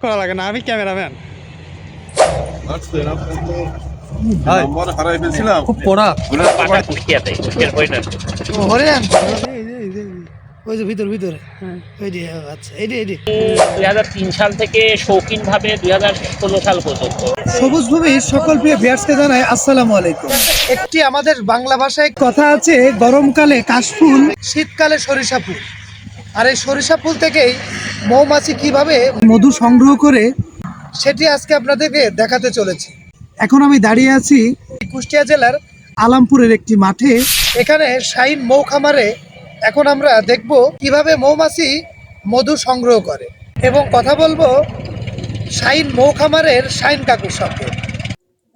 করা লাগে না, আমি ক্যামেরাম্যান। খুব পড়া ওই যে ভিতরে আচ্ছা এই 2003 সাল থেকে শৌখিন ভাবে 2016 সাল পর্যন্ত সবুজ ভূমির সকল প্রিয় ভিউয়ার্সকে জানাই আসসালামু আলাইকুম। একটি আমাদের বাংলা ভাষায় কথা আছে, গরমকালে কাশফুল, শীতকালে সরিষা ফুল। আর এই সরিষা ফুল থেকেই মৌমাছি কিভাবে মধু সংগ্রহ করে সেটি আজকে আপনাদেরকে দেখাতে চলেছি। এখন আমি দাঁড়িয়ে আছি কুষ্টিয়া জেলার আলামপুরের একটি মাঠে। এখানে শাইন মৌ খামারে এখন আমরা দেখব কিভাবে মৌমাছি মধু সংগ্রহ করে এবং কথা বলবো শাইন মৌ খামারের শাইন কাকুর সঙ্গে।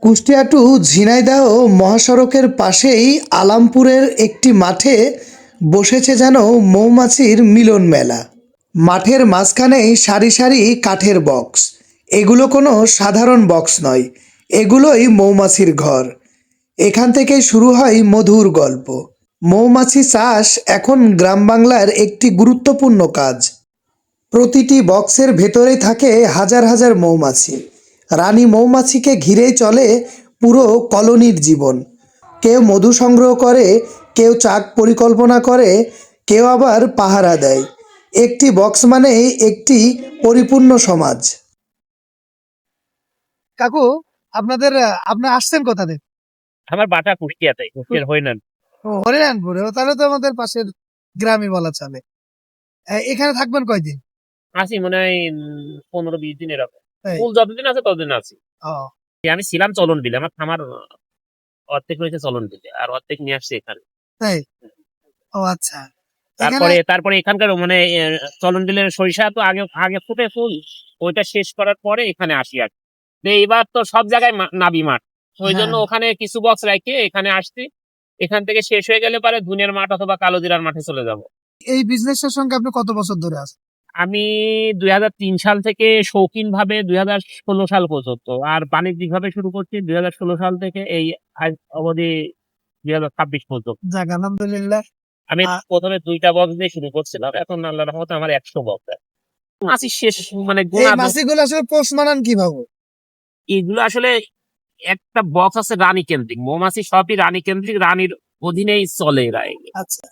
কুষ্টিয়া টু ঝিনাইদহ মহাসড়কের পাশেই আলামপুরের একটি মাঠে বসেছে যেন মৌমাছির মিলন মেলা। মাঠের মাঝখানেই সারি সারি কাঠের বক্স। এগুলো কোনো সাধারণ বক্স নয়, এগুলোই মৌমাছির ঘর। এখান থেকেই শুরু হয় মধুর গল্প। মৌমাছি চাষ এখন গ্রাম বাংলার একটি গুরুত্বপূর্ণ কাজ। প্রতিটি বক্সের ভেতরেই থাকে হাজার হাজার মৌমাছি। রানী মৌমাছিকে ঘিরেই চলে পুরো কলোনির জীবন। কেউ মধু সংগ্রহ করে, কেউ চাক পরিকল্পনা করে, কেউ আবার পাহারা দেয়। একটি বক্স মানেই একটি পরিপূর্ণ সমাজ। কাকু, আপনি আসছেন কোথা থেকে? আমার বাটা কুষ্টিয়াতে, কুষ্টিয়ার হরিনান। ও, হরিরানপুরে। ও, তাহলে তো আমাদের পাশের গ্রামই বলা চলে। এখানে থাকবেন কয়দিন? আসি মনে হয় 15-20 দিন এরকম। এই। ফুল যতদিন আছে ততদিন আছি। ও, আমি ছিলাম চলন বিলে, আমার খামার অর্ধেক রয়েছে চলন বিলে, আর অর্ধেক নিয়ে আসছে এখানে। তাই? ও আচ্ছা। এখানে তারপরে এখানকার মানে চলন বিলের সরিষা তো আগে ফুটে ফুল, ওইটা শেষ করার পরে এখানে আসি আর কি। এইবার তো সব জায়গায় নাবি মাঠ, ওই জন্য হ্যাঁ। ওখানে কিছু বক্স রাখে এখানে আসছি। এখান থেকে শেষ হয়ে গেলে পরে ধুনের মাঠ অথবা কালোজিরার মাঠে চলে যাব। এই বিজনেসের সঙ্গে আপনি কত বছর ধরে আছেন? আমি 2003 সাল থেকে শৌখিন ভাবে 2016 সাল পর্যন্ত, আর বাণিজ্যিক ভাবে শুরু করছি 2016 সাল থেকে এই আজ অবধি 2026 পর্যন্ত। যাক, আলহামদুলিল্লাহ। আমি প্রথমে 2টা বক্স দিয়ে শুরু করছিলাম, এখন আল্লাহর রহমতে আমার 100 বক্স। মাছি শেষ মানে এই গুণা মাছিগুলো আসলে পোষ মানান কিভাবে? এগুলো আসলে একটা বক্স আছে রানী কেন্দ্রিক, মৌমাছি সবই রানী কেন্দ্রিক, রানীর অধীনেই চলে এরা। আচ্ছা,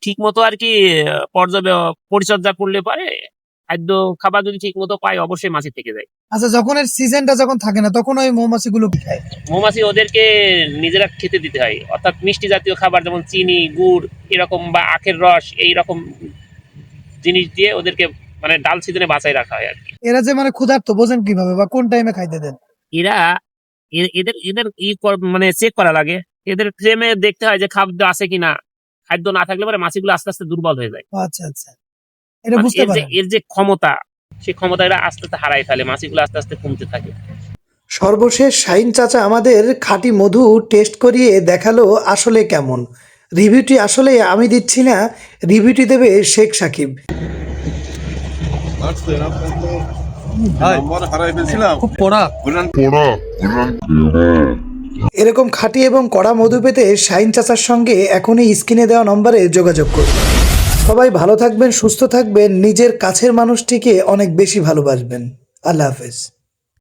ঠিক মতো আর কি পরিচর্যা করলে পারে, খাদ্য খাবার যদি ঠিক মতো পায় অবশ্যই মাছি থেকে যায়। আচ্ছা, যখন এর সিজনটা যখন থাকে না তখন ওই মৌমাছিগুলো কি খায়? মৌমাছি ওদেরকে নিজেরা খেতে দিতে হয়, অর্থাৎ মিষ্টি জাতীয় খাবার যেমন চিনি, গুড় এরকম বা আখের রস এইরকম জিনিস দিয়ে ওদেরকে মানে ডাল সিজনে বাঁচায় রাখা হয় আর কি। এরা যে মানে ক্ষুধার্ত বোঝেন কিভাবে বা কোন টাইমে খাইতে দেন? এরা এদের এদের মানে চেক করা লাগে, এদের ফ্রেমে দেখতে হয় যে খাদ্য আছে কিনা। খাদ্য না থাকলে পরে মাছিগুলো আস্তে আস্তে দুর্বল হয়ে যায়। ও আচ্ছা আচ্ছা, এটা মানে বুঝতে পারেন। এর যে ক্ষমতা, সেই ক্ষমতা এরা আস্তে আস্তে হারায় ফেলে, মাছিগুলো আস্তে আস্তে কমতে থাকে। সর্বশেষ শাহিন চাচা আমাদের খাঁটি মধু টেস্ট করিয়ে দেখালো আসলে কেমন। রিভিউটি আসলে আমি দিচ্ছি না, রিভিউটি দেবে শেখ সাকিব। খুব পড়া এরকম খাঁটি এবং কড়া মধু পেতে শাহিন চাচার সঙ্গে এখনই স্ক্রিনে দেওয়া নম্বরে যোগাযোগ করুন। সবাই ভালো থাকবেন, সুস্থ থাকবেন, নিজের কাছের মানুষটিকে অনেক বেশি ভালোবাসবেন। আল্লাহ হাফেজ।